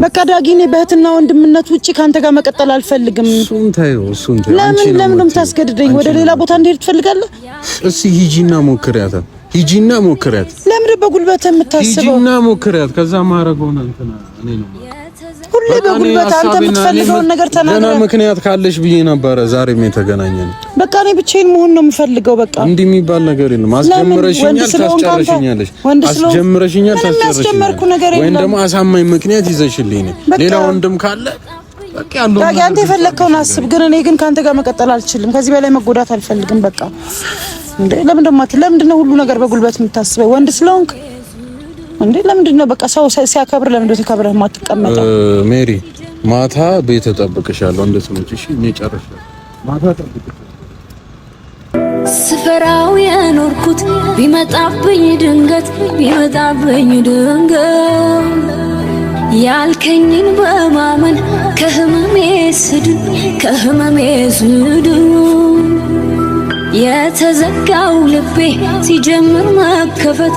በቃ ዳጊኔ በእህትና ወንድምነት ውጪ ካንተ ጋር መቀጠል አልፈልግም። እሱን ታዩ። ለምን ታስገድደኝ? ወደ ሌላ ቦታ እንድሄድ ትፈልጋለህ? እሺ ሂጂና ሞክሪያት። ለምን በጉልበት የምታስበው? ሂጂና ሞክሪያት። ከዛ ማረገው ነው እንትና እኔ ነው ሁሌ በጉልበት አንተ የምትፈልገውን ነገር ተናገር። ለና ምክንያት ካለሽ ብዬ ነበር ዛሬም የተገናኘን። በቃ እኔ ብቻዬን መሆን ነው የምፈልገው። በቃ እንዲህ የሚባል ነገር የለም። አስጀምረሽኛል፣ ታስጨርሽኛለሽ። አስጀምረሽኛል፣ ታስጨርሽኛለሽ። ወይም ደግሞ አሳማኝ ምክንያት ይዘሽልኝ ነው። ሌላ ወንድም ካለ በቃ ያለው ዳጊ አንተ የፈለከውን አስብ። ግን እኔ ግን ካንተ ጋር መቀጠል አልችልም። ከዚህ በላይ መጎዳት አልፈልግም። በቃ እንዴ ለምንድን ነው ሁሉ ነገር በጉልበት የምታስበው? ወንድ ስለሆንክ እንዴ ለምንድን ነው በቃ ሰው ሲያከብር ለምንድን ነው ተከብረህ የማትቀመጠው? ሜሪ ማታ ቤት ተጠብቅሻለሁ። እንደስሞች እሺ እኔ ጨርሻለሁ። ማታ ተጠብቅሻለሁ። ስፈራው የኖርኩት ቢመጣብኝ ድንገት ያልከኝን በማመን ከህመሜ ስድን የተዘጋው ልቤ ሲጀምር መከፈት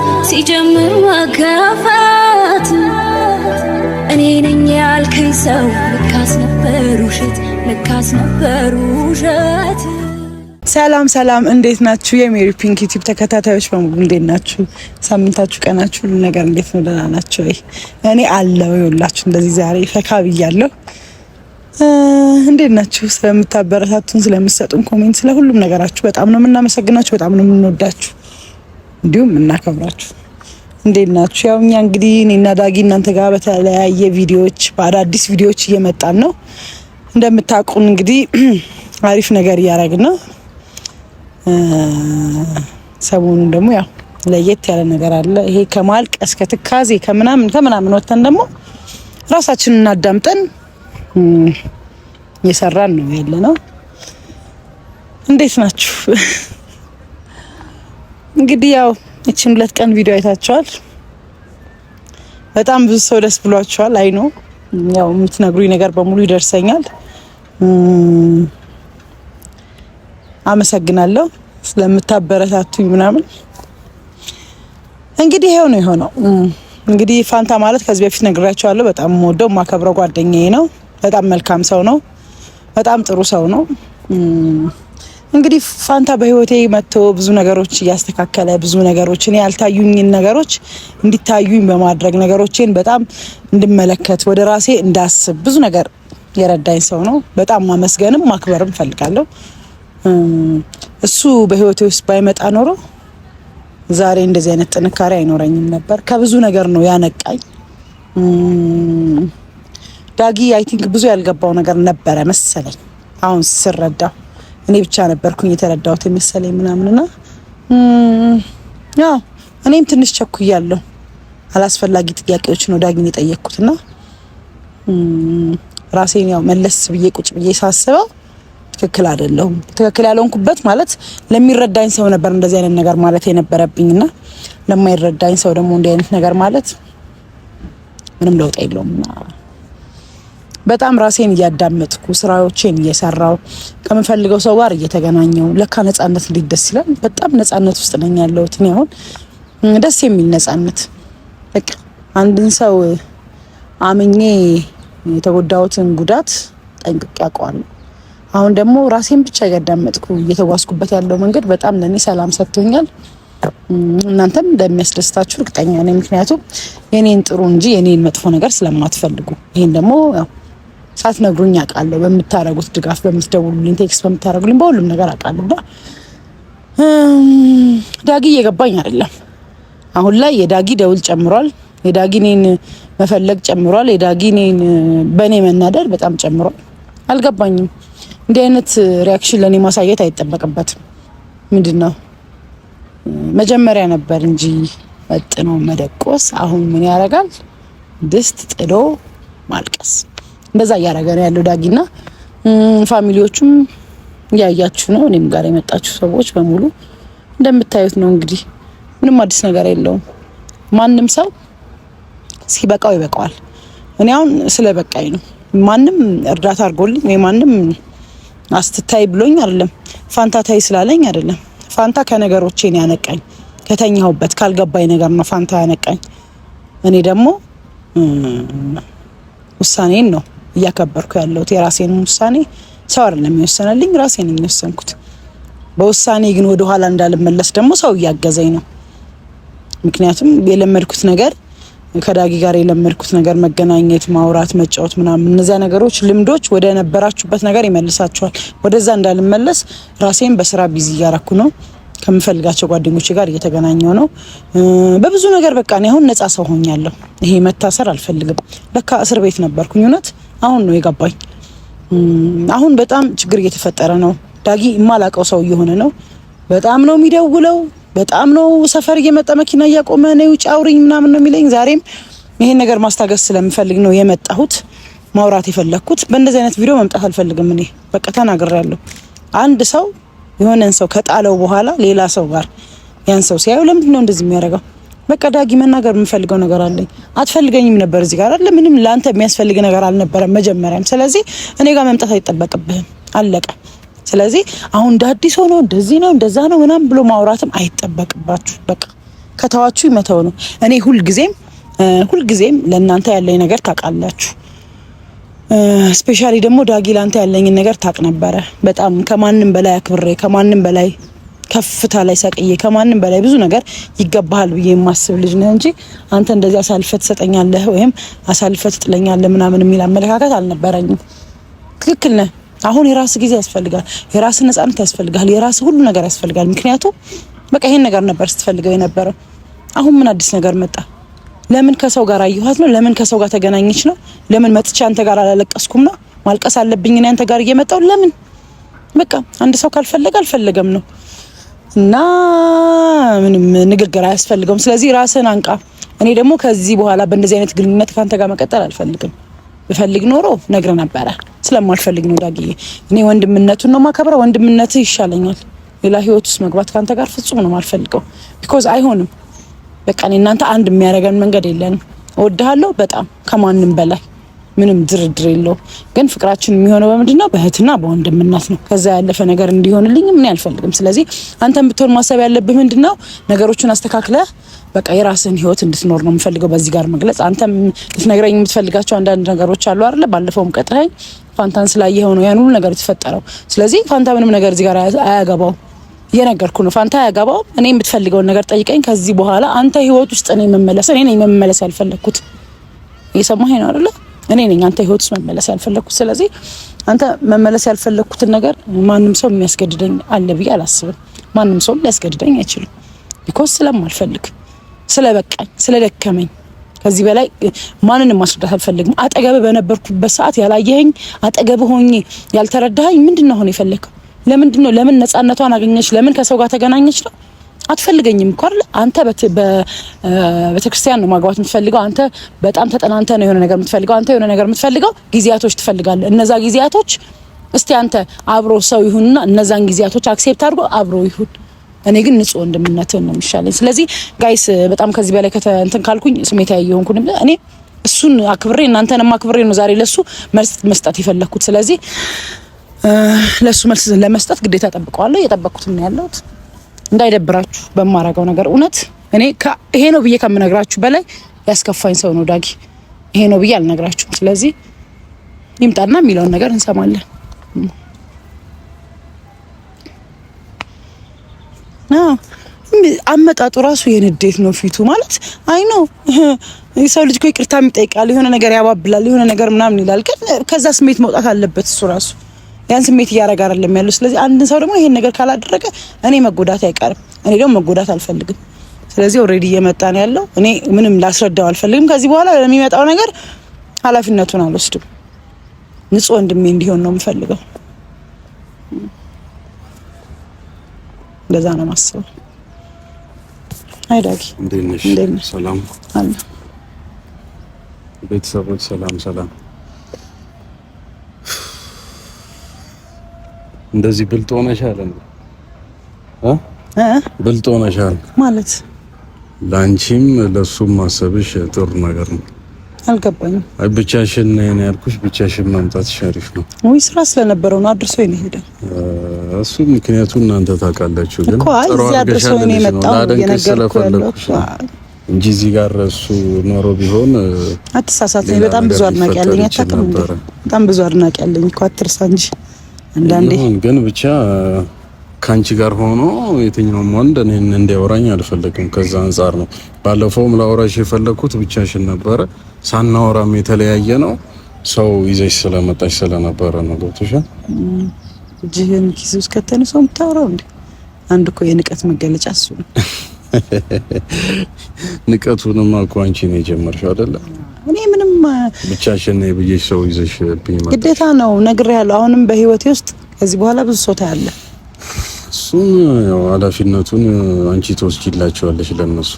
እኔ ነኝ ያልከኝ ሰው ልካስ ነበር ውሸት። ሰላም እንዴት ናችሁ? የሜሪ ፒንክ ዩቲዩብ ተከታታዮች በሙሉ እንዴት ናችሁ? ሳምንታችሁ፣ ቀናችሁ፣ ሁሉ ነገር እንዴት ነው? ደህና ናችሁ ወይ? እኔ አለው ይውላችሁ እንደዚህ ዛሬ ፈካ ብያለሁ። እንዴት ናችሁ? ስለምታበረታቱን፣ ስለምትሰጡን ኮሜንት፣ ስለ ሁሉም ነገራችሁ በጣም ነው የምናመሰግናችሁ፣ በጣም ነው የምንወዳችሁ፣ እንዲሁም እናከብራችሁ። እንዴት ናችሁ? ያው እኛ እንግዲህ እኔና ዳጊ እናንተ ጋር በተለያየ ቪዲዮዎች በአዳዲስ ቪዲዮዎች እየመጣን ነው። እንደምታውቁን እንግዲህ አሪፍ ነገር እያደረግን ነው። ሰሞኑን ደግሞ ያው ለየት ያለ ነገር አለ። ይሄ ከማልቀስ ከትካዜ ከምናምን ወጥተን ደግሞ ራሳችንን እናዳምጠን እየሰራን ነው ያለነው። እንዴት ናችሁ? እንግዲህ ያው እቺን 2 ቀን ቪዲዮ አይታችኋል። በጣም ብዙ ሰው ደስ ብሏችኋል። አይ ነው ያው የምትነግሩኝ ነገር በሙሉ ይደርሰኛል። አመሰግናለሁ ስለምታበረታቱኝ ምናምን። እንግዲህ ይሄው ነው የሆነው። እንግዲህ ፋንታ ማለት ከዚህ በፊት ነግራችኋለሁ፣ በጣም የምወደው የማከብረው ጓደኛዬ ነው። በጣም መልካም ሰው ነው። በጣም ጥሩ ሰው ነው። እንግዲህ ፋንታ በህይወቴ መጥቶ ብዙ ነገሮች እያስተካከለ ብዙ ነገሮች እኔ ያልታዩኝን ነገሮች እንዲታዩኝ በማድረግ ነገሮችን በጣም እንድመለከት ወደ ራሴ እንዳስብ ብዙ ነገር የረዳኝ ሰው ነው። በጣም ማመስገንም ማክበርም ፈልጋለሁ። እሱ በህይወቴ ውስጥ ባይመጣ ኖሮ ዛሬ እንደዚህ አይነት ጥንካሬ አይኖረኝም ነበር። ከብዙ ነገር ነው ያነቃኝ። ዳጊ አይ ቲንክ ብዙ ያልገባው ነገር ነበረ መሰለኝ። አሁን ስረዳ እኔ ብቻ ነበርኩኝ የተረዳሁት መሰለኝ ምናምንና ያው እኔም ትንሽ ቸኩያለሁ። አላስፈላጊ ጥያቄዎች ነው ዳጊን የጠየቅኩትና ራሴን ያው መለስ ብዬ ቁጭ ብዬ ሳስበው ትክክል አይደለሁም። ትክክል ያልሆንኩበት ማለት ለሚረዳኝ ሰው ነበር እንደዚህ አይነት ነገር ማለት የነበረብኝና ለማይረዳኝ ሰው ደግሞ እንደዚህ አይነት ነገር ማለት ምንም ለውጥ የለውምና በጣም ራሴን እያዳመጥኩ ስራዎቼን እየሰራው ከምፈልገው ሰው ጋር እየተገናኘው ለካ ነጻነት እንዴት ደስ ይላል። በጣም ነጻነት ውስጥ ነኝ ያለሁት እኔ አሁን ደስ የሚል ነጻነት። በቃ አንድን ሰው አምኜ የተጎዳሁትን ጉዳት ጠንቅቄ አውቀዋለሁ። አሁን ደግሞ ራሴን ብቻ እያዳመጥኩ እየተጓዝኩበት ያለው መንገድ በጣም ለኔ ሰላም ሰጥቶኛል። እናንተም እንደሚያስደስታችሁ እርግጠኛ ነኝ። ምክንያቱም የኔን ጥሩ እንጂ የኔን መጥፎ ነገር ስለማትፈልጉ ይሄን ደግሞ ያው ሳትነግሩኝ አውቃለሁ። በምታረጉት ድጋፍ፣ በምትደውሉልኝ፣ ቴክስት በምታረጉልኝ በሁሉም ነገር አውቃለሁ። ዳጊ እየገባኝ አይደለም። አሁን ላይ የዳጊ ደውል ጨምሯል። የዳጊ እኔን መፈለግ ጨምሯል። የዳጊ እኔን በእኔ መናደር በጣም ጨምሯል። አልገባኝም። እንዲህ አይነት ሪያክሽን ለኔ ማሳየት አይጠበቅበትም። ምንድነው መጀመሪያ ነበር እንጂ ወጥኖ መደቆስ። አሁን ምን ያደርጋል? ድስት ጥሎ ማልቀስ። እንደዛ እያደረገ ነው ያለው ዳጊና ፋሚሊዎቹም ያያችሁ ነው። እኔም ጋር የመጣችሁ ሰዎች በሙሉ እንደምታዩት ነው። እንግዲህ ምንም አዲስ ነገር የለውም። ማንም ሰው ሲበቃው ይበቃዋል። እኔ አሁን ስለበቃኝ ነው። ማንም እርዳታ አድርጎልኝ ወይ ማንም አስትታይ ብሎኝ አይደለም። ፋንታ ታይ ስላለኝ አይደለም። ፋንታ ከነገሮቼን ያነቃኝ ከተኛሁበት ካልገባኝ ነገር ነው ፋንታ ያነቃኝ። እኔ ደግሞ ውሳኔን ነው እያከበርኩ ያለሁት። የራሴን ውሳኔ ሰው አይደለም የሚወሰነልኝ፣ ራሴ ነኝ የወሰንኩት። በውሳኔ ግን ወደ ኋላ እንዳልመለስ ደግሞ ሰው እያገዘኝ ነው። ምክንያቱም የለመድኩት ነገር ከዳጊ ጋር የለመድኩት ነገር መገናኘት፣ ማውራት፣ መጫወት ምናምን እነዚያ ነገሮች ልምዶች ወደ ነበራችሁበት ነገር ይመልሳችኋል። ወደዛ እንዳልመለስ ራሴን በስራ ቢዚ እያረኩ ነው። ከምፈልጋቸው ጓደኞቼ ጋር እየተገናኘው ነው። በብዙ ነገር በቃ እኔ አሁን ነፃ ሰው ሆኛለሁ። ይሄ መታሰር አልፈልግም። ለካ እስር ቤት ነበርኩኝ። እውነት አሁን ነው የገባኝ። አሁን በጣም ችግር እየተፈጠረ ነው። ዳጊ የማላቀው ሰው እየሆነ ነው። በጣም ነው የሚደውለው። በጣም ነው ሰፈር እየመጣ መኪና እያቆመ ነው ውጭ አውሪኝ ምናምን ነው የሚለኝ። ዛሬም ይሄን ነገር ማስታገስ ስለምፈልግ ነው የመጣሁት፣ ማውራት የፈለኩት። በእንደዚህ አይነት ቪዲዮ መምጣት አልፈልግም። እኔ በቃ ተናግሬያለሁ። አንድ ሰው የሆነን ሰው ከጣለው በኋላ ሌላ ሰው ጋር ያን ሰው ሲያዩ ለምንድን ነው እንደዚህ የሚያደርገው? በቃ ዳጊ መናገር የምፈልገው ነገር አለኝ። አትፈልገኝም ነበር እዚህ ጋር አይደል? ምንም ላንተ የሚያስፈልግ ነገር አልነበረም መጀመሪያም። ስለዚህ እኔ ጋር መምጣት አይጠበቅብህም። አለቀ። ስለዚህ አሁን እንደ አዲስ ሆኖ እንደዚህ ነው እንደዛ ነው ምናምን ብሎ ማውራትም አይጠበቅባችሁ። በቃ ከተዋችሁ ይመተው ነው። እኔ ሁልጊዜም ለእናንተ ያለኝ ነገር ታውቃላችሁ። ስፔሻሊ ደግሞ ዳጊ ላንተ ያለኝን ነገር ታውቅ ነበረ። በጣም ከማንም በላይ አክብሬ፣ ከማንም በላይ ከፍታ ላይ ሰቅዬ፣ ከማንም በላይ ብዙ ነገር ይገባሃል ብዬ የማስብ ልጅ ነህ እንጂ አንተ እንደዚህ አሳልፈህ ትሰጠኛለህ ወይም አሳልፈህ ትጥለኛለህ ምናምን የሚል አመለካከት አልነበረኝም። ትክክል ነህ። አሁን የራስ ጊዜ ያስፈልጋል፣ የራስ ነፃነት ያስፈልጋል፣ የራስ ሁሉ ነገር ያስፈልጋል። ምክንያቱም በቃ ይሄን ነገር ነበር ስትፈልገው የነበረው። አሁን ምን አዲስ ነገር መጣ? ለምን ከሰው ጋር አየኋት ነው? ለምን ከሰው ጋር ተገናኘች ነው? ለምን መጥቼ አንተ ጋር አላለቀስኩም ነው? ማልቀስ አለብኝ እኔ አንተ ጋር እየመጣው ለምን? በቃ አንድ ሰው ካልፈለገ አልፈለገም ነው እና ምንም ንግግር አያስፈልገውም። ስለዚህ ራስን አንቃ። እኔ ደግሞ ከዚህ በኋላ በእንደዚህ አይነት ግንኙነት ካንተ ጋር መቀጠል አልፈልግም። ብፈልግ ኖሮ ነግረ ነበረ። ስለማልፈልግ ነው ዳጊ። እኔ ወንድምነቱን ነው ማከብረው። ወንድምነትህ ይሻለኛል። ሌላ ህይወት ውስጥ መግባት ካንተ ጋር ፍጹም ነው ማልፈልገው። ቢኮዝ አይሆንም። በቃ እኔ እናንተ አንድ የሚያደርገን መንገድ የለንም። እወድሃለሁ በጣም ከማንም በላይ ምንም ድርድር የለው። ግን ፍቅራችን የሚሆነው በምንድነው? በእህትና በወንድምነት ነው። ከዛ ያለፈ ነገር እንዲሆንልኝ ምን አልፈልግም። ስለዚህ አንተም ብትሆን ማሰብ ያለብህ ምንድነው? ነገሮችን አስተካክለህ በቃ የራስህን ህይወት እንድትኖር ነው የምፈልገው በዚህ ጋር መግለጽ። አንተም ልትነግረኝ የምትፈልጋቸው አንዳንድ ነገሮች አሉ አይደለ? ባለፈውም ቀጥረኝ ፋንታን ስላየኸው ነው ያን ሁሉ ነገር የተፈጠረው። ስለዚህ ፋንታ ምንም ነገር እዚህ ጋር አያገባው እየነገርኩ ነው። ፋንታ አያገባው። እኔ የምትፈልገውን ነገር ጠይቀኝ። ከዚህ በኋላ አንተ ህይወት ውስጥ እኔ መመለስ ያልፈለኩት እየሰማኸኝ ነው አይደለ? እኔ ነኝ አንተ ህይወት ውስጥ መመለስ ያልፈለኩት። ስለዚህ አንተ መመለስ ያልፈለኩትን ነገር ማንም ሰው የሚያስገድደኝ አለ ብዬ አላስብም። ማንም ሰው ሊያስገድደኝ አይችልም። ቢኮዝ ስለማልፈልግ፣ ስለበቃኝ፣ ስለደከመኝ ከዚህ በላይ ማንንም ማስረዳት አልፈልግም። አጠገብ በነበርኩበት ሰዓት ያላየኸኝ፣ አጠገብ ሆኜ ያልተረዳኸኝ ምንድነው አሁን የፈለከው? ለምንድነው? ለምን ነፃነቷን አገኘች? ለምን ከሰው ጋር ተገናኘች ነው? አትፈልገኝም እኮ አይደል? አንተ በቤተክርስቲያን ነው ማግባት የምትፈልገው። አንተ በጣም ተጠናንተ ነው የሆነ ነገር የምትፈልገው። አንተ የሆነ ነገር የምትፈልገው ጊዜያቶች ትፈልጋለህ። እነዛ ጊዜያቶች እስቲ አንተ አብሮ ሰው ይሁንና እነዛን ጊዜያቶች አክሴፕት አድርጎ አብሮ ይሁን። እኔ ግን ንጹህ ወንድምነትን ነው የሚሻለኝ። ስለዚህ ጋይስ በጣም ከዚህ በላይ እንትን ካልኩኝ ስሜታዊ የሆንኩኝ እኔ እሱን አክብሬ እናንተንም አክብሬ ነው ዛሬ ለሱ መልስ መስጠት የፈለኩት። ስለዚህ ለሱ መልስ ለመስጠት ግዴታ ጠብቀዋለሁ። እየጠበቅኩት ነው ያለሁት። እንዳይደብራችሁ በማረጋው ነገር እውነት እኔ ይሄ ነው ብዬ ከምነግራችሁ በላይ ያስከፋኝ ሰው ነው ዳጊ። ይሄ ነው ብዬ አልነግራችሁም። ስለዚህ ይምጣና የሚለውን ነገር እንሰማለን። አመጣጡ ራሱ የንዴት ነው ፊቱ ማለት አይ ነው። የሰው ልጅ እኮ ይቅርታ ይጠይቃል፣ የሆነ ነገር ያባብላል፣ የሆነ ነገር ምናምን ይላል። ግን ከዛ ስሜት መውጣት አለበት እሱ ራሱ ያን ስሜት እያረጋ አይደለም ያለው። ስለዚህ አንድ ሰው ደግሞ ይሄን ነገር ካላደረገ እኔ መጎዳት አይቀርም፣ እኔ ደግሞ መጎዳት አልፈልግም። ስለዚህ ኦሬዲ እየመጣ ነው ያለው። እኔ ምንም ላስረዳው አልፈልግም። ከዚህ በኋላ ለሚመጣው ነገር ኃላፊነቱን አልወስድም። ንጹህ ወንድሜ እንዲሆን ነው የምፈልገው። ለዛ ነው ማስበው። አይ ዳጊ እንዴት ነሽ? ሰላም አለ ቤተሰቦች? ሰላም። እንደዚህ ብልጥ ሆነሻል እንዴ? ብልጥ ሆነሻል ማለት ላንቺም ለሱም ማሰብሽ ጥሩ ነገር ነው። አልገባኝም። አይ ብቻሽን ነኝ ያልኩሽ፣ ብቻሽን መምጣት ሸሪፍ ነው ወይ? ስራ ስለነበረው ነው አድርሶኝ ነው ሄደ። እሱ ምክንያቱም እናንተ ታውቃላችሁ። ግን ጥሩ አድርሶኝ ነው የመጣው። የነገርኩሽ እንጂ እዚህ ጋር እሱ ኖሮ ቢሆን አትሳሳተኝ። በጣም ብዙ አድናቂ ያለኝ አታውቅም እንዴ? በጣም ብዙ አድናቂ ያለኝ እኮ አትርሳ እንጂ አንዳንዴ ግን ብቻ ካንቺ ጋር ሆኖ የትኛውም ወንድ እኔን እንዲያወራኝ አልፈለግም። ከዛ አንፃር ነው ባለፈውም ላወራሽ የፈለኩት ብቻሽን ነበረ። ሳናወራም የተለያየ ነው ሰው ይዘሽ ስለመጣሽ ስለነበረ ነው። ገብቶሻል? እጅህን ኪስ ውስጥ ከተነ ሰው የምታወራው እንዴ? አንድ እኮ የንቀት መገለጫ እሱ ነው። ንቀቱንማ እኮ አንቺ ነው የጀመርሽው አይደለ? እኔ ምንም ብቻሽን ነው ብዬሽ ሰው ይዘሽ ቢመጣ ግዴታ ነው ነግሬሃለሁ። አሁንም በህይወቴ ውስጥ ከዚህ በኋላ ብዙ ሰው ታያለ። እሱን ያው ኃላፊነቱን አንቺ ትወስጂላቸዋለሽ ለነሱ።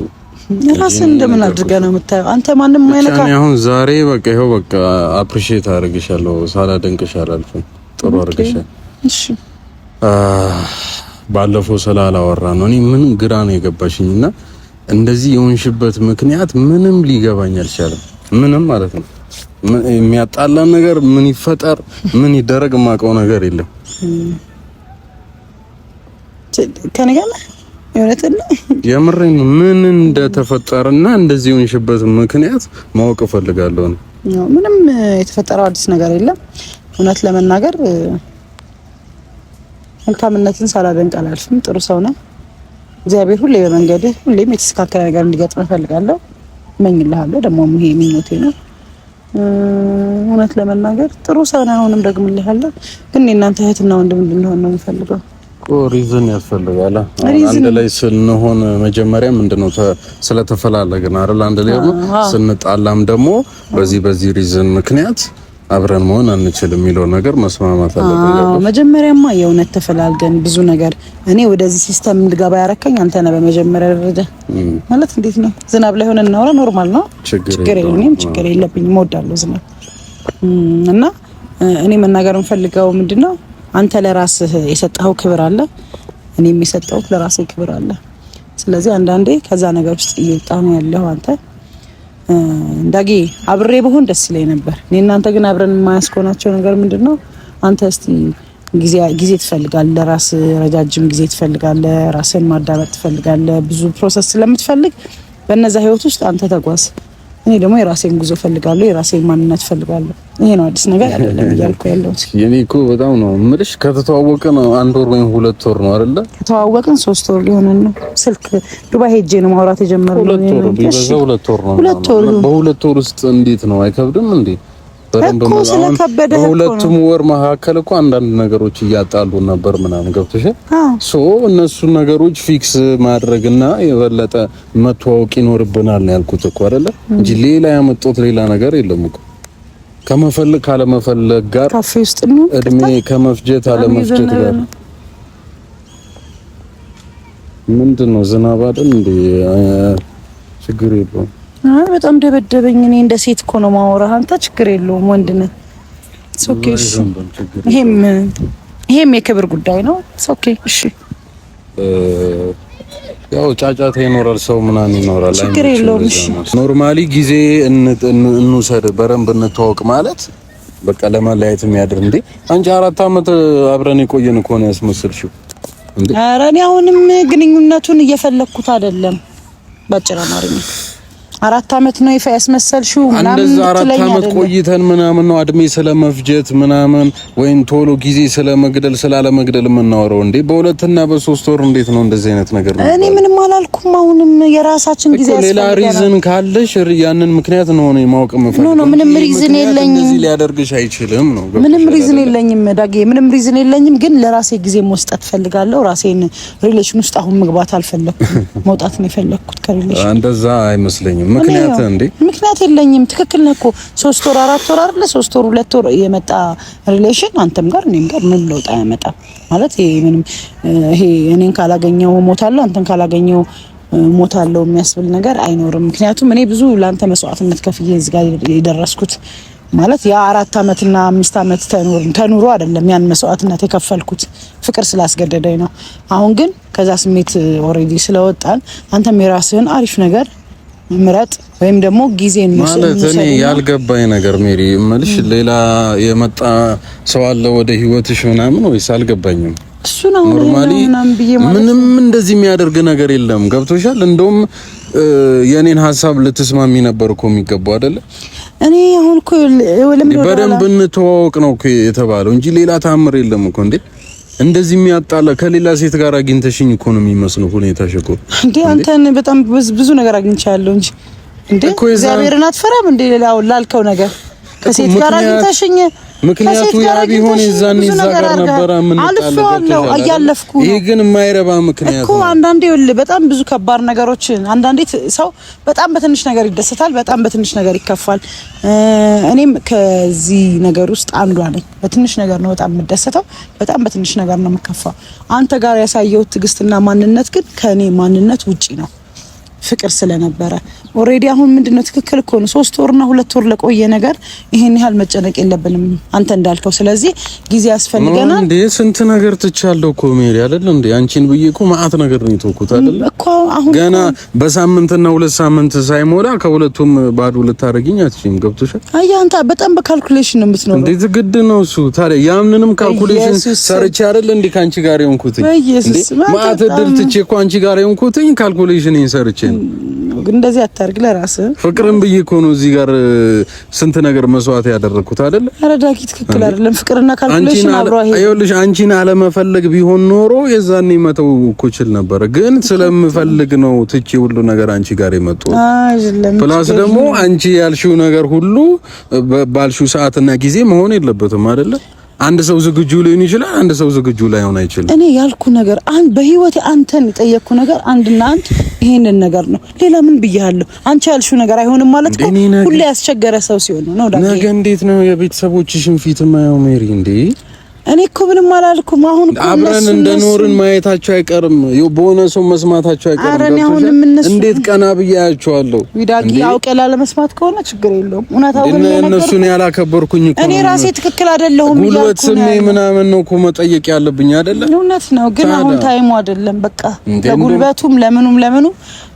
ራስን እንደምን አድርገህ ነው የምታየው? አንተ ማንም ማይነካ አሁን ዛሬ በቃ ይሄው በቃ አፕሪሺየት አድርግሻለሁ። ሳላደንቅሽ አላልፍም። ጥሩ አድርገሻል። እሺ ባለፈው ስላላወራ ነው እኔ ምን ግራ ነው የገባሽኝና እንደዚህ የሆንሽበት ምክንያት ምንም ሊገባኝ አልቻለም። ምንም ማለት ነው የሚያጣላን ነገር ምን ይፈጠር ምን ይደረግ የማውቀው ነገር የለም። ከነገና የሆነትና የምሬን ምን እንደተፈጠረና እንደዚህ የሆንሽበት ምክንያት ማወቅ ፈልጋለሁ ነው። ምንም የተፈጠረው አዲስ ነገር የለም። እውነት ለመናገር መልካምነትን ሳላደንቅ አላልፍም። ጥሩ ሰው ነህ። እግዚአብሔር ሁሌ በመንገድህ ሁሌም የተስተካከለ ነገር እንዲገጥም እፈልጋለሁ፣ እመኝልሃለሁ። ደግሞ ይሄ ምኞቴ ነው። እውነት ለመናገር ጥሩ ሰው ነህ። አሁንም ደግምልሃለሁ። ግን የእናንተ እህትና ወንድም እንድንሆን ነው የምፈልገው። ሪዝን ያስፈልጋል። አንድ ላይ ስንሆን መጀመሪያ ምንድነው ስለተፈላለግን አይደል? አንድ ላይ ስንጣላም ደግሞ በዚህ ሪዝን ምክንያት አብረን መሆን አንችልም የሚለው ነገር መስማማት አለብን። መጀመሪያማ የእውነት ተፈላልገን ብዙ ነገር እኔ ወደዚህ ሲስተም እንድገባ ያረከኝ አንተ ነህ። በመጀመሪያ ደረጃ ማለት እንዴት ነው ዝናብ ላይ ሆነን እናውራ ኖርማል ነው፣ ችግር የለኝም፣ ችግር የለብኝም፣ እወዳለሁ ዝናብ። እና እኔ መናገር የምፈልገው ምንድነው አንተ ለራስህ የሰጠኸው ክብር አለ፣ እኔም የሰጠሁት ለራሴ ክብር አለ። ስለዚህ አንዳንዴ ከዛ ነገር ውስጥ እየወጣ ነው ያለው አንተ እንዳጌ አብሬ በሆን ደስ ይለኝ ነበር። እኔ እናንተ ግን አብረን የማያስኮናቸው ነገር ምንድነው? አንተ እስቲ ጊዜ ትፈልጋለህ፣ ለራስ ረጃጅም ጊዜ ትፈልጋለህ፣ ራስን ማዳመጥ ትፈልጋለህ። ብዙ ፕሮሰስ ስለምትፈልግ በእነዛ ህይወት ውስጥ አንተ ተጓዝ። እኔ ደግሞ የራሴን ጉዞ ፈልጋለሁ፣ የራሴን ማንነት ፈልጋለሁ። ይሄ ነው አዲስ ነገር አይደለም እያልኩ ያለሁት። የኔ እኮ በጣም ነው የምልሽ። ከተተዋወቅን 1 ወር ወይም 2 ወር ነው አይደለ? ከተዋወቅን 3 ወር ሊሆነን ነው። ስልክ ዱባይ ሄጄ ነው ማውራት የጀመረው። 2 ወር ቢበዛው 2 ወር ነው። በ2 ወር ውስጥ እንዴት ነው አይከብድም እንዴ? እኮ ስለከበደ በሁለቱም ወር መካከል እኮ አንዳንድ ነገሮች እያጣሉ ነበር ምናምን ገብቶሻል። ሶ እነሱ ነገሮች ፊክስ ማድረግና የበለጠ መተዋወቅ ይኖርብናል ነው ያልኩት እኮ አይደለ እንጂ ሌላ ያመጣሁት ሌላ ነገር የለም እኮ። ከመፈለግ ካለመፈለግ ጋር ካፌ ውስጥ ነው እድሜ ከመፍጀት አለመፍጀት ጋር ምንድነው ዝናብ አይደል እንዴ? ችግር የለውም። በጣም ደበደበኝ። እኔ እንደ ሴት እኮ ነው ማወራህ። አንተ ችግር የለውም ወንድ ነህ። ኦኬ እሺ። ይሄም የክብር ጉዳይ ነው። ኦኬ እሺ። ያው ጫጫታ ይኖራል፣ ሰው ምናምን ይኖራል። ችግር የለውም። እሺ ኖርማሊ ጊዜ እንውሰድ፣ በረንብ እንተዋወቅ ማለት በቃ ለማለያየት የሚያድር እንዴ? አንቺ 4 አመት አብረን የቆየን እኮ ነው ያስመስልሽው እንዴ? ኧረ እኔ አሁንም ግንኙነቱን እየፈለኩት አይደለም። ባጭር አማርኛ 4 አመት ነው ይፋ ያስመሰልሽው ምናምን። እንደዛ 4 አመት ቆይተን ምናምን ነው እድሜ ስለመፍጀት ምናምን ወይን ቶሎ ጊዜ ስለመግደል ስላለመግደል የምናወራው እንዴ? በ2 እና በ3 ወር እንዴት ነው እንደዚህ አይነት ነገር ነው? እኔ ምንም አላልኩም። አሁንም የራሳችን ጊዜ ያስፈልጋል። ሌላ ሪዝን ካለሽ ያንን ምክንያት ነው እኔ ማወቅ የምፈልገው። ኖ ምንም ሪዝን የለኝም። እንደዚህ ሊያደርግሽ አይችልም ነው። ምንም ሪዝን የለኝም ዳጌ፣ ምንም ሪዝን የለኝም። ግን ለራሴ ጊዜ መስጠት ፈልጋለሁ። ራሴን ሪሌሽን ውስጥ አሁን መግባት አልፈለኩም። መውጣት ነው የፈለኩት ከሪሌሽን። እንደዛ አይመስለኝም። ምክንያት እንዴ? ምክንያት የለኝም። ትክክል ነህ እኮ 3 ወር 4 ወር አይደለ? 3 ወር 2 ወር የመጣ ሪሌሽን አንተም ጋር እኔም ጋር ምን ለውጥ አያመጣም ማለት ይሄ ምንም ይሄ እኔን ካላገኘው ሞታለሁ አንተን ካላገኘው ሞታለሁ የሚያስብል ነገር አይኖርም። ምክንያቱም እኔ ብዙ ላንተ መስዋዕትነት ከፍዬ እዚህ ጋር የደረስኩት ማለት ያ 4 አመትና 5 አመት ተኑሮ አይደለም ያን መስዋዕትነት የከፈልኩት ፍቅር ስላስገደደኝ ነው። አሁን ግን ከዛ ስሜት ኦሬዲ ስለወጣን አንተም የራስህን አሪፍ ነገር ምረጥ ወይም ደግሞ ጊዜን ማለት እኔ ያልገባኝ ነገር ሜሪ እምልሽ ሌላ የመጣ ሰው አለ ወደ ህይወትሽ ምናምን ወይስ? አልገባኝም። እሱ ነው ምንም እንደዚህ የሚያደርግ ነገር የለም። ገብቶሻል? እንደውም የኔን ሐሳብ ልትስማሚ ነበር እኮ የሚገባው አይደለ? እኔ አሁን እኮ በደንብ እንተዋወቅ ነው እኮ የተባለው እንጂ ሌላ ታምር የለም እኮ እንዴ። እንደዚህ የሚያጣላ ከሌላ ሴት ጋር አግኝተሽኝ እኮ ነው የሚመስለው ሁኔታሽ እኮ እንዴ። አንተን በጣም ብዙ ነገር አግኝቻለሁ እንጂ እንዴ እግዚአብሔርን አትፈራም እንዴ? ሌላው ላልከው ነገር ከሴት ጋር አግኝተሽኝ ምክንያቱ ያ ቢሆን የዛን ይዛጋር ነበር ምን አልፈዋለሁ እያለፍኩ ነው። ይሄ ግን የማይረባ ምክንያት እኮ አንዳንዴ በጣም ብዙ ከባድ ነገሮችን አንዳንዴ ሰው በጣም በትንሽ ነገር ይደሰታል፣ በጣም በትንሽ ነገር ይከፋል። እኔም ከዚህ ነገር ውስጥ አንዷ ነኝ። በትንሽ ነገር ነው በጣም የምደሰተው፣ በጣም በትንሽ ነገር ነው የምከፋው። አንተ ጋር ያሳየው ትዕግስትና ማንነት ግን ከኔ ማንነት ውጪ ነው። ፍቅር ስለነበረ ኦሬዲ አሁን ምንድነው ትክክል እኮ ነው። 3 ወርና 2 ወር ለቆየ ነገር ይሄን ያህል መጨነቅ የለብንም አንተ እንዳልከው። ስለዚህ ጊዜ ያስፈልገናል እንዴ። ስንት ነገር ትቻለሁ እኮ ሜሪ አይደል እንዴ? አንቺን ብዬ እኮ ማአት ነገር ነው የተወኩት አይደል እኮ። አሁን ገና በሳምንትና 2 ሳምንት ሳይሞላ ከሁለቱም ባዶ ልታረጊኝ አትችይም። ገብቶሻል? አይ አንተ በጣም በካልኩሌሽን ነው የምትኖረው። እንዴ ግድ ነው እሱ። ታዲያ ያምንንም ካልኩሌሽን ሰርቼ አይደል እንዴ ካንቺ ጋር የሆንኩት እንዴ? ማአት ድል ትቼ እኮ አንቺ ጋር የሆንኩት ካልኩሌሽን ሰርቼ ግን እንደዚህ አታርግ ለራስህ። ፍቅርን ብዬ እኮ ነው እዚህ ጋር ስንት ነገር መስዋዕት ያደረኩት አይደል? ኧረ ዳጊ ትክክል አይደለም። ፍቅርና ካልኩሌሽን አብሮ አይሄድ። ይኸውልሽ አንቺን አለመፈለግ ቢሆን ኖሮ የዛኔ መተው እኮ እችል ነበር። ግን ስለምፈልግ ነው ትቼ ሁሉ ነገር አንቺ ጋር የመጣው። አይደለም ፕላስ ደግሞ አንቺ ያልሽው ነገር ሁሉ ባልሽው ሰዓትና ጊዜ መሆን የለበትም አይደል? አንድ ሰው ዝግጁ ሊሆን ይችላል፣ አንድ ሰው ዝግጁ ላይሆን አይችልም። እኔ ያልኩ ነገር በህይወቴ አንተን የጠየቅኩ ነገር አንድና አንድ ይሄንን ነገር ነው። ሌላ ምን ብያለሁ? አንቺ ያልሽው ነገር አይሆንም ማለት ነው። ሁሌ ያስቸገረ ሰው ሲሆን ነው ዳጊ። ነገ እንዴት ነው የቤተሰቦችሽን ፊት ማየው ሜሪ? እንዴ እኔ እኮ ምንም አላልኩም። አሁን እኮ አብረን እንደኖርን ማየታቸው አይቀርም፣ በሆነ ሰው መስማታቸው አይቀርም። እንዴት ቀና ብያያቸዋለሁ? ዳጊ አውቀላ ለመስማት ከሆነ ችግር የለውም። እውነታው ግን እነሱን ያላከበርኩኝ እኮ እኔ ራሴ ትክክል አይደለሁም እያልኩ ጉልበት ስሜ ምናምን ነው እኮ መጠየቅ ያለብኝ አይደለ? እውነት ነው፣ ግን አሁን ታይሙ አይደለም። በቃ ለጉልበቱም ለምኑ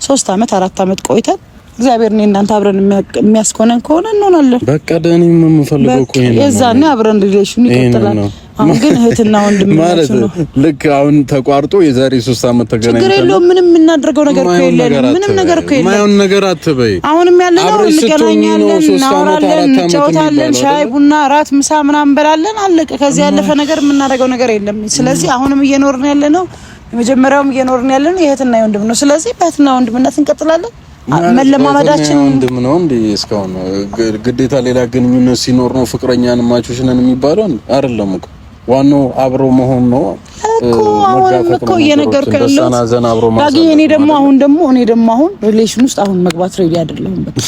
3 አመት 4 አመት ቆይተን እግዚአብሔር እኔ እናንተ አብረን የሚያስኮነን ከሆነ እንሆናለን። በቃ ደህና የምፈልገው እኮ ይሄን ነው። የዛኔ አብረን ሪሌሽኑ ይቀጥላል። አሁን ግን እህትና ወንድም ማለት ነው። ልክ አሁን ተቋርጦ የዛሬ 3 አመት ተገናኝተን ችግር የለውም። ምንም የምናደርገው ነገር እኮ የለም። ምንም ነገር እኮ የለም። ማየውን ነገር አትበይ። አሁንም ያለነው እንገናኛለን፣ እናወራለን፣ እንጫወታለን፣ ሻይ ቡና፣ እራት፣ ምሳ ምናምን እንበላለን። አለቀ። ከዚህ ያለፈ ነገር የምናደርገው ነገር የለም። ስለዚህ አሁንም እየኖርን ያለነው የመጀመሪያውም እየኖርን ያለነው የእህትና የወንድም ነው። ስለዚህ በእህትና ወንድምነት እንቀጥላለን። መለማመዳችን ወንድም ነው እንዴ? እስካሁን ግዴታ ሌላ ግንኙነት ሲኖር ነው ፍቅረኛን ማቾች ነን የሚባለው አይደለም እኮ። ዋናው አብሮ መሆን ነው እኮ። አሁን እኮ እየነገርኩህ ያለው ዳጊ፣ እኔ ደግሞ አሁን ሪሌሽን ውስጥ አሁን መግባት ሬዲ አይደለሁም። በቃ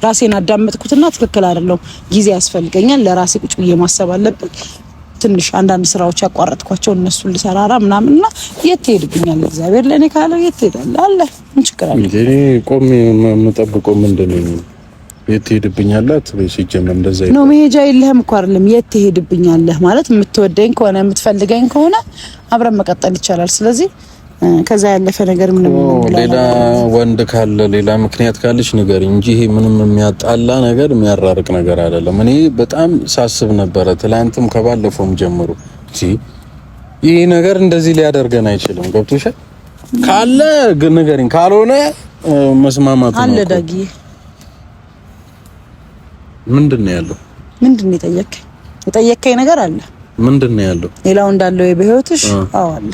ራሴን አዳመጥኩትና ትክክል አይደለሁም፣ ጊዜ ያስፈልገኛል። ለራሴ ቁጭ ብዬ ማሰብ አለብኝ። ትንሽ አንዳንድ ስራዎች ያቋረጥኳቸው እነሱን ልሰራራ ምናምንና የት ትሄድብኛል? እግዚአብሔር ለኔ ካለ የት ትሄዳለህ? አለ ምን ችግር አለ? እኔ ቆሜ የምጠብቀው ምንድነው? የት ትሄድብኛለህ? ሲጀመር እንደዛ ነው። መሄጃ የለህም እኮ አይደለም። የት ትሄድብኛለህ ማለት የምትወደኝ ከሆነ የምትፈልገኝ ከሆነ አብረን መቀጠል ይቻላል። ስለዚህ ከዛ ያለፈ ነገር ምንም ሌላ ወንድ ካለ ሌላ ምክንያት ካለሽ ንገሪኝ እንጂ ይሄ ምንም የሚያጣላ ነገር የሚያራርቅ ነገር አይደለም። እኔ በጣም ሳስብ ነበረ ትላንትም ከባለፈውም ጀምሮ ይሄ ነገር እንደዚህ ሊያደርገን አይችልም። ገብቶሻል? ካለ ግን ንገሪኝ፣ ካልሆነ መስማማት ነው አለ። ዳጊ ምንድነው ያለው? ምንድነው የጠየከኝ ነገር አለ? ምንድነው ያለው? ሌላው እንዳለው በህይወትሽ? አዎ አለ።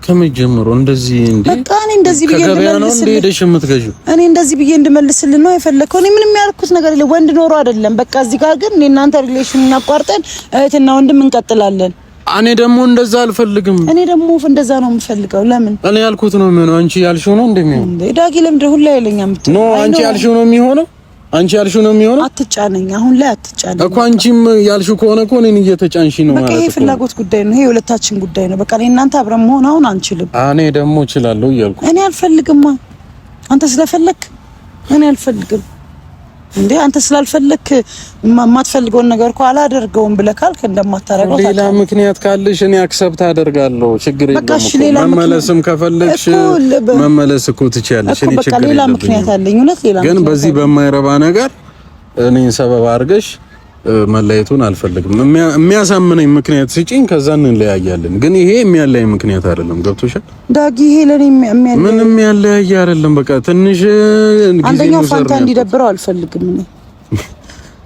ከመጀመሩ እንደዚህ በቃ እኔ እንደዚህ ብዬ እንድመልስልህ ነው የፈለከው። እኔ ምንም ያልኩት ነገር የለም። ወንድ ኖሮ አይደለም። በቃ እዚህ ጋር ግን እኔ እናንተ ሪሌሽን እናቋርጠን እህትና ወንድም እንቀጥላለን። እኔ ደግሞ እንደዛ አልፈልግም። እኔ ደግሞ እንደዛ ነው የምፈልገው። ለምን እኔ ያልኩት ነው የሚሆነው። አንቺ ያልሽው ነው እንደሚሆነው እንዴ? ዳጊ ለምንድን ሁላ አይለኛም? ኖ አንቺ ያልሽው ነው የሚሆነው። አንቺ ያልሽው ነው የሚሆነው። አትጫነኝ፣ አሁን ላይ አትጫነኝ እኮ። አንቺም ያልሽው ከሆነ እኮ እኔን እየተጫንሽ ነው ማለት ነው። በቃ ይሄ ፍላጎት ጉዳይ ነው። ይሄ የሁለታችን ጉዳይ ነው። በቃ እናንተ አብረን መሆን አሁን አንችልም። እኔ ደግሞ እችላለሁ እያልኩ እኔ አልፈልግማ። አንተ ስለፈለክ እኔ አልፈልግም እንዴ? አንተ ስላልፈለክ የማትፈልገውን ነገር እኮ አላደርገውም ብለህ ካልክ እንደማታረጋው ሌላ ምክንያት ካለሽ እኔ አክሰፕት አደርጋለሁ። ችግር የለም። መመለስም ከፈለግሽ መመለስ እኮ ትችያለሽ። እኔ ችግር ሌላ ምክንያት አለኝ። እውነት ሌላ ግን በዚህ በማይረባ ነገር እኔን ሰበብ አድርገሽ መለያየቱን አልፈልግም። የሚያሳምነኝ ምክንያት ስጪኝ፣ ከዛ እንለያያለን። ግን ይሄ የሚያለያይ ምክንያት አይደለም። ገብቶሻል ዳጊ? ይሄ ለኔ ምንም የሚያለያይ አይደለም። በቃ ትንሽ ጊዜ አንደኛው ፋንታ እንዲደብረው አልፈልግም እኔ።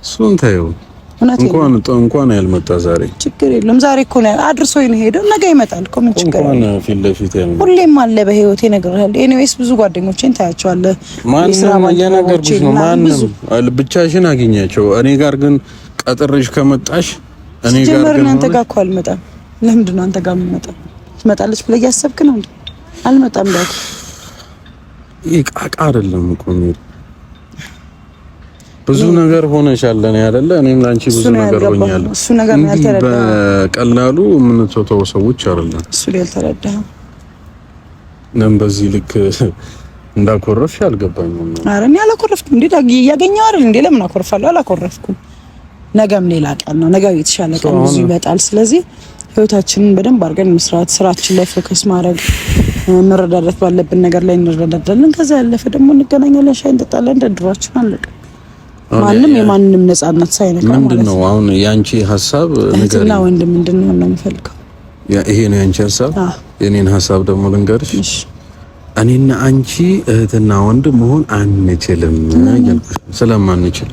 እሱን ታየው እንኳን ያልመጣ ዛሬ ችግር የለም። ዛሬ እኮ ነው አድርሶኝ ነው ሄደው፣ ነገ ይመጣል እኮ ምን ችግር አለ? እንኳን ፊት ለፊት ያለው ሁሌም አለ በህይወቴ እነግርሃለሁ። ኤኒዌይስ ብዙ ጓደኞቼን ታያቸዋለህ። ማንም እየነገርኩሽ ነው። ማንም ብቻሽን አግኛቸው። እኔ ጋር ግን ቀጥርሽ ከመጣሽ እኔ ጋር ግን አንተ ጋር እኮ አልመጣም። ለምንድን ነው አንተ ጋር የምመጣው? ትመጣለች ብለህ እያሰብክ ነው እንዴ? አልመጣም ዳጊ። ይቃቃ አይደለም እኮ ነው። ብዙ ነገር ሆነሻል ለኔ አይደለ? እኔም ላንቺ ብዙ ነገር ሆኛለሁ። እሱ ነገር ነው ያልተረዳኸው። በቀላሉ የምንተወው ሰዎች አይደለም። እሱ ያልተረዳኸው ነን። በዚህ ልክ እንዳኮረፍሽ አልገባኝም። ኧረ እኔ አላኮረፍኩም እንዴ ዳጊ። እያገኘሁ አይደል እንዴ? ለምን አኮርፋለሁ? አላኮረፍኩም። ነገም ሌላ ቀን ነው። ነገ የተሻለ ቀን ብዙ ይመጣል። ስለዚህ ህይወታችንን በደንብ አድርገን መስራት፣ ስራችን ላይ ፎከስ ማድረግ፣ መረዳዳት ባለብን ነገር ላይ እንረዳዳለን። ከዛ ያለፈ ደግሞ እንገናኛለን፣ ሻይ እንጠጣለን፣ እንደ ድሯችን አለቀ። ማንም የማንንም ነፃነት ሳይነካ ማለት ነው። ምንድነው አሁን ያንቺ ሐሳብ ነገር ነው? ወንድም ምንድነው ነው የምፈልገው? ይሄ ነው ያንቺ ሐሳብ። የኔን ሐሳብ ደግሞ ልንገርሽ። እኔና አንቺ እህትና ወንድ መሆን አንችልም እያልኩሽ። ስለማንችል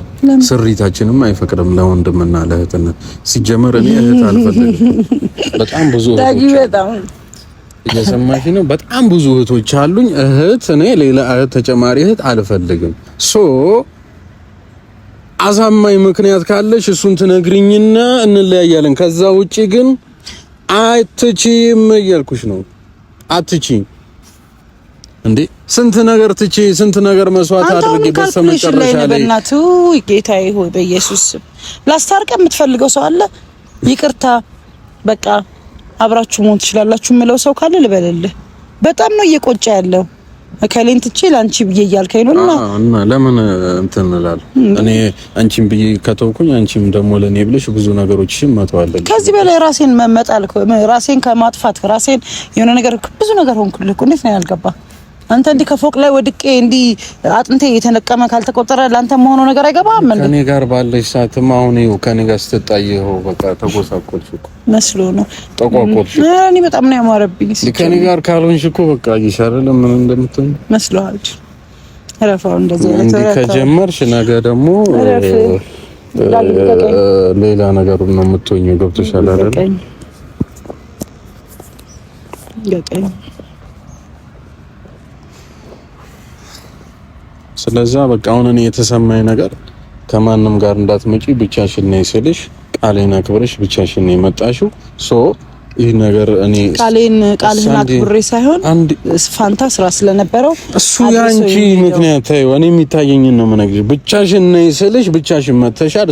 ስሪታችንም አይፈቅድም ለወንድምና ለእህትነት። ሲጀመር እኔ እህት አልፈልግም። በጣም ብዙ እህቶች እየሰማሽ ነው። በጣም ብዙ እህቶች አሉኝ። እህት እኔ ሌላ እህት ተጨማሪ እህት አልፈልግም። አሳማኝ ምክንያት ካለሽ እሱን ትነግሪኝና እንለያያለን። ከዛ ውጪ ግን አትችይም እያልኩሽ ነው። አትችይም እንዴ? ስንት ነገር ትቼ ስንት ነገር መስዋዕት አድርጌ በሰመጨረሻ ላይ በእናቱ ጌታዬ ሆይ በኢየሱስ ላስታርቅ የምትፈልገው ሰው አለ? ይቅርታ በቃ አብራችሁ መሆን ትችላላችሁ የምለው ሰው ካለ ልበልልህ። በጣም ነው እየቆጨ ያለው። እከሌን ትቼ ላንቺ ብዬ እያልከኝ ነውና እና ለምን እንትን እላለሁ እኔ አንቺን ብዬ ከተውኩኝ አንቺም ደግሞ ለኔ ብለሽ ብዙ ነገሮችሽን መተዋለሽ። ከዚህ በላይ ራሴን መመጣል ራሴን ከማጥፋት ራሴን የሆነ ነገር ብዙ ነገር ሆንኩልህ እኮ። እንዴት ነው ያልገባ? አንተ እንዲህ ከፎቅ ላይ ወድቄ እንዲህ አጥንቴ የተነቀመ ካልተቆጠረ ላንተ መሆኑ ነገር አይገባም። ከኔ ጋር ባለሽ ሰዓትም አሁን ይኸው ከኔ ጋር ስትጣየው በቃ ተጎሳቆልሽ እኮ መስሎ ነው ተቋቆልሽ። እኔ በጣም ነው ያማረብኝ። ከኔ ጋር ካልሆንሽ እኮ በቃ ይሻላል። ምን እንደምትሆን መስሎሃል? ረፋው እንደዚህ እንዴ ከጀመርሽ ነገ ደግሞ ሌላ ነገር ነው የምትሆኚው። ገብቶሻል አይደል? ገጠኝ ስለዛ በቃ አሁን እኔ የተሰማኝ ነገር ከማንም ጋር እንዳትመጪ ብቻሽን ነይ ስልሽ ቃሌን አክብረሽ ብቻሽን ነይ መጣሽው። ይህ ነገር እኔ ቃልህን አክብሬ ሳይሆን ፋንታ ስራ ስለነበረው እሱ ያንቺ ምክንያት ታዩ። እኔ የሚታየኝን ነው የምነግርሽ። ብቻሽን ነይ ስልሽ ብቻሽን መተሻል።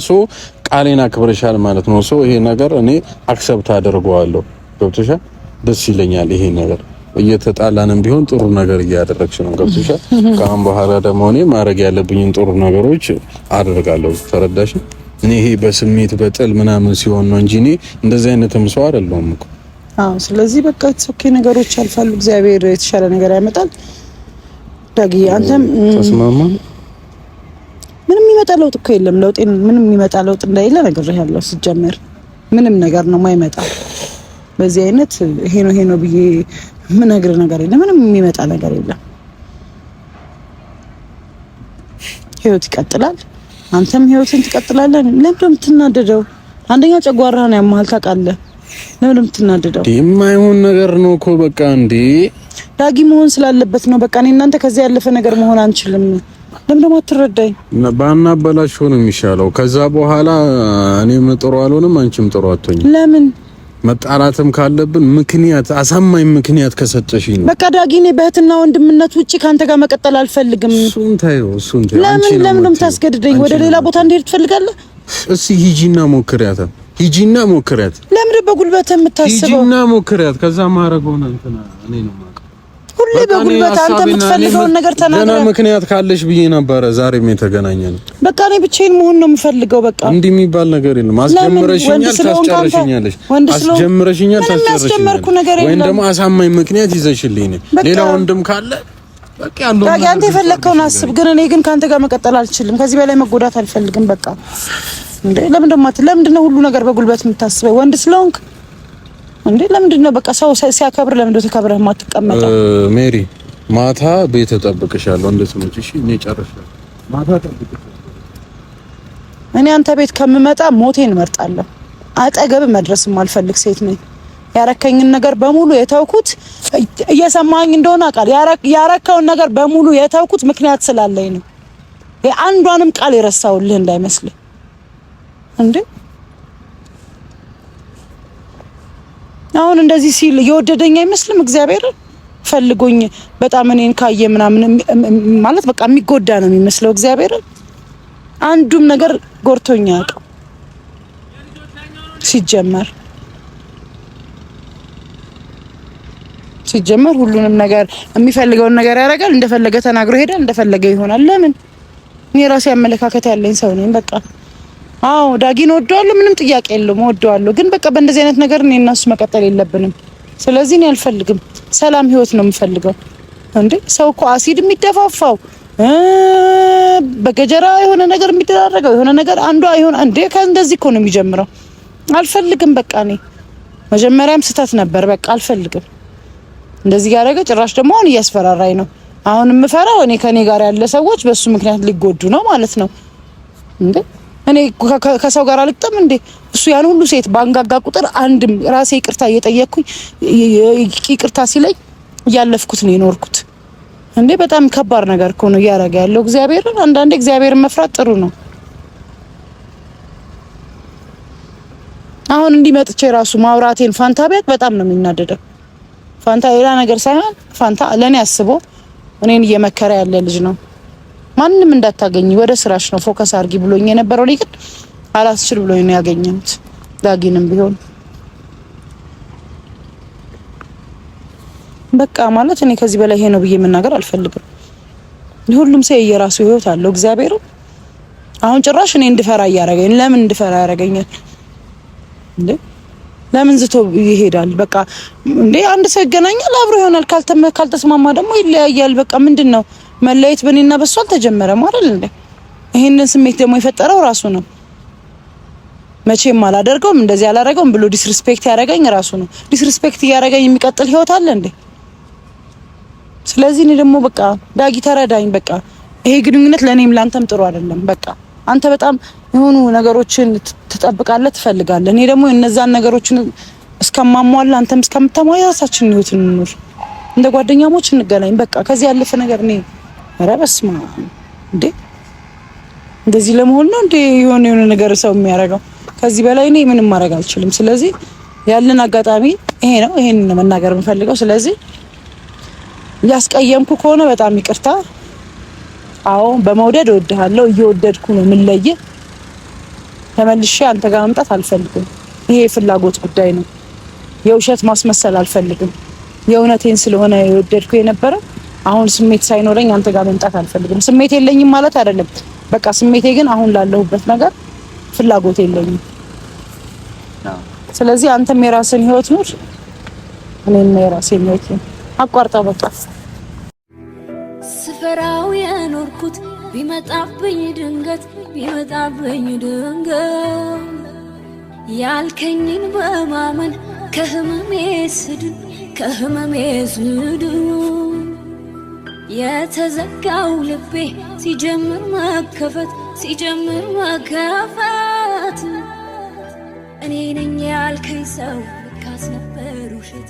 ቃሌን አክብረሻል ማለት ነው። ይሄ ነገር እኔ አክሰፕት አደርገዋለሁ። ገብቶሻል? ደስ ይለኛል ይሄ ነገር። እየተጣላንም ቢሆን ጥሩ ነገር እያደረግሽ ነው። ገብቶሻል? ከአሁን በኋላ ደግሞ እኔ ማድረግ ያለብኝን ጥሩ ነገሮች አደርጋለሁ። ተረዳሽ? እኔ ይሄ በስሜት በጥል ምናምን ሲሆን ነው እንጂ እኔ እንደዚህ አይነትም ሰው አይደለሁም እኮ። ስለዚህ በቃ ኦኬ፣ ነገሮች ያልፋሉ። እግዚአብሔር የተሻለ ነገር ያመጣል። ዳጊ አንተም ተስማማ። ምንም የሚመጣ ለውጥ እኮ የለም። ምንም የሚመጣ ለውጥ እንደሌለ ነገር ያለው ሲጀመር ምንም ነገር ነው የማይመጣ። በዚህ አይነት ይሄ ነው ብዬ ምን ነገር የለም። ምንም የሚመጣ ነገር የለም። ህይወት ይቀጥላል። አንተም ህይወትን ትቀጥላለህ። ለምን የምትናደደው? አንደኛ ጨጓራህን ያማል ታውቃለህ። ለምን የምትናደደው? የማይሆን ነገር ነው እኮ በቃ እንዴ ዳጊ መሆን ስላለበት ነው። በቃ እኔ እናንተ ከዚህ ያለፈ ነገር መሆን አንችልም። ለምን ደግሞ አትረዳኝ? ባናበላሽ ሆነ የሚሻለው። ከዛ በኋላ እኔም ጥሩ አልሆንም፣ አንቺም ጥሩ አትሆኝ። ለምን መጣላትም ካለብን ምክንያት አሳማኝ ምክንያት ከሰጠሽኝ ነው። በቃ ዳጊ እኔ በእህትና ወንድምነት ውጪ ካንተ ጋር መቀጠል አልፈልግም። እሱን ታዩ። ለምን ታስገድደኝ? ወደ ሌላ ቦታ እንድሄድ ትፈልጋለህ? እስኪ ሂጂና ሞክሪያት። ለምን በጉልበት የምታስበው? ሂጂና ሞክሪያት። ከዛ ማረግ ሆነ እንትና እኔ ነው ማለት ሁሌ በጉልበት አንተ የምትፈልገውን ነገር ተናገር። ገና ምክንያት ካለሽ ብዬ ነበረ ዛሬም የተገናኘነው። በቃ እኔ ብቻዬን መሆን ነው የምፈልገው። በቃ እንዲህ የሚባል ነገር የለም። አስጀምረሽኛል፣ ታስጨርሽኛለሽ። አስጀምረሽኛል፣ ታስጨርሽኛል። ወይም ደግሞ አሳማኝ ምክንያት ይዘሽልኝ ሌላ ወንድም ካለ በቃ ያለው አንተ የፈለከውን አስብ። ግን እኔ ግን ካንተ ጋር መቀጠል አልችልም። ከዚህ በላይ መጎዳት አልፈልግም። በቃ እንዴ ለምንድነው ሁሉ ነገር በጉልበት የምታስበው? ወንድ ስለሆንክ እንዴ ለምንድነው በቃ ሰው ሲያከብር ለምንድነው ተከብረህ ማትቀመጠው? ሜሪ ማታ ቤት ተጠብቅሻለሁ እንደስሞች። እሺ እኔ ጨርሻለሁ። ማታ ተጠብቅሻለሁ። እኔ አንተ ቤት ከምመጣ ሞቴን እመርጣለሁ። አጠገብ መድረስ የማልፈልግ ሴት ነኝ። ያረከኝን ነገር በሙሉ የተውኩት እየሰማኝ እንደሆነ አቃል ያረከውን ነገር በሙሉ የተውኩት ምክንያት ስላለኝ ነው። የአንዷንም ቃል የረሳውልህ እንዳይመስልህ እንዴ። አሁን እንደዚህ ሲል የወደደኝ አይመስልም። እግዚአብሔር ፈልጎኝ በጣም እኔን ካየ ምናምን ማለት በቃ የሚጎዳ ነው የሚመስለው። እግዚአብሔር አንዱም ነገር ጎርቶኛ ያውቀው ሲጀመር ሁሉንም ነገር የሚፈልገውን ነገር ያደርጋል። እንደፈለገ ተናግሮ ሄዳል፣ እንደፈለገ ይሆናል። ለምን? እኔ ራሴ አመለካከት ያለኝ ሰው ነኝ። በቃ አዎ ዳጊን ወደዋለሁ፣ ምንም ጥያቄ የለውም፣ ወደዋለሁ። ግን በቃ በእንደዚህ አይነት ነገር እኔ እና እሱ መቀጠል የለብንም። ስለዚህ እኔ አልፈልግም። ሰላም ህይወት ነው የምፈልገው። እንዴ ሰው እኮ አሲድ የሚደፋፋው በገጀራ የሆነ ነገር የሚደራረገው የሆነ ነገር አንዷ ይሆን እንዴ ከእንደዚህ እኮ ነው የሚጀምረው። አልፈልግም። በቃ እኔ መጀመሪያም ስህተት ነበር። በቃ አልፈልግም። እንደዚህ ያደረገ ጭራሽ ደግሞ አሁን እያስፈራራኝ ነው። አሁን የምፈራው እኔ ከኔ ጋር ያለ ሰዎች በሱ ምክንያት ሊጎዱ ነው ማለት ነው። እንዴ እኔ ከሰው ጋር አልጠም እንዴ? እሱ ያን ሁሉ ሴት ባንጋጋ ቁጥር አንድም ራሴ ይቅርታ እየጠየቅኩኝ ይቅርታ ሲለኝ እያለፍኩት ነው የኖርኩት። እንዴ በጣም ከባድ ነገር እኮ ነው እያደረገ ያለው። እግዚአብሔርን አንዳንዴ እግዚአብሔርን መፍራት ጥሩ ነው። አሁን እንዲመጥቼ ራሱ ማውራቴን ፋንታ ቢያት በጣም ነው የሚናደደው። ፋንታ ሌላ ነገር ሳይሆን ፋንታ ለኔ አስቦ እኔን እየመከረ ያለ ልጅ ነው። ማንንም እንዳታገኝ ወደ ስራሽ ነው ፎከስ አድርጊ ብሎኝ የነበረው ልጅ ግን አላስችል ብሎኝ ነው ያገኘሁት። ዳጊንም ቢሆን በቃ ማለት እኔ ከዚህ በላይ ይሄ ነው ብዬ መናገር አልፈልግም። ሁሉም ሰው የራሱ ህይወት አለው። እግዚአብሔር አሁን ጭራሽ እኔ እንድፈራ ያረጋኝ። ለምን እንድፈራ ያረጋኛል እንዴ? ለምን ዝቶ ይሄዳል? በቃ እንዴ አንድ ሰው ይገናኛል፣ አብሮ ይሆናል። ካልተስማማ ደግሞ ይለያያል። በቃ ምንድነው መለየት? በእኔና በሱ አልተጀመረም አይደል እንዴ? ይሄንን ስሜት ደግሞ የፈጠረው ራሱ ነው። መቼም አላደርገውም እንደዚህ አላደርገውም ብሎ ዲስሪስፔክት ያደረገኝ ራሱ ነው። ዲስሪስፔክት ያደረገኝ የሚቀጥል ህይወት አለ እንዴ? ስለዚህ እኔ ደግሞ በቃ ዳጊ ተረዳኝ። በቃ ይሄ ግንኙነት ለኔም ላንተም ጥሩ አይደለም። በቃ አንተ በጣም የሆኑ ነገሮችን ትጠብቃለህ፣ ትፈልጋለህ። እኔ ደግሞ እነዛን ነገሮችን እስከማሟላ አንተም እስከምታሟላ የራሳችንን ህይወት እንኑር፣ እንደ ጓደኛሞች እንገናኝ። በቃ ከዚህ ያለፈ ነገር እኔ ኧረ በስመ አብ እንዴ እንደዚህ ለመሆን ነው እንዴ የሆነ ነገር ሰው የሚያደርገው? ከዚህ በላይ እኔ ምንም ማድረግ አልችልም። ስለዚህ ያለን አጋጣሚ ይሄ ነው። ይሄን ነው መናገር የምፈልገው። ስለዚህ ያስቀየምኩ ከሆነ በጣም ይቅርታ። አዎ በመውደድ እወድሃለሁ፣ እየወደድኩ ነው የምንለየ። ተመልሼ አንተ ጋር መምጣት አልፈልግም። ይሄ የፍላጎት ጉዳይ ነው። የውሸት ማስመሰል አልፈልግም። የእውነቴን ስለሆነ የወደድኩ የነበረ አሁን ስሜት ሳይኖረኝ አንተ ጋር መምጣት አልፈልግም። ስሜት የለኝም ማለት አይደለም። በቃ ስሜቴ ግን አሁን ላለሁበት ነገር ፍላጎት የለኝም። ስለዚህ አንተም የራስን ህይወት ኑር፣ እኔም የራሴን ህይወት አቋርጣ በቃ ስፈራው የኖርኩት ቢመጣብኝ ድንገት ያልከኝን በማመን ከህመሜ ስድን የተዘጋው ልቤ ሲጀምር መከፈት እኔ ነኝ ያልከኝ ሰው ልካስ ነበር ውሸት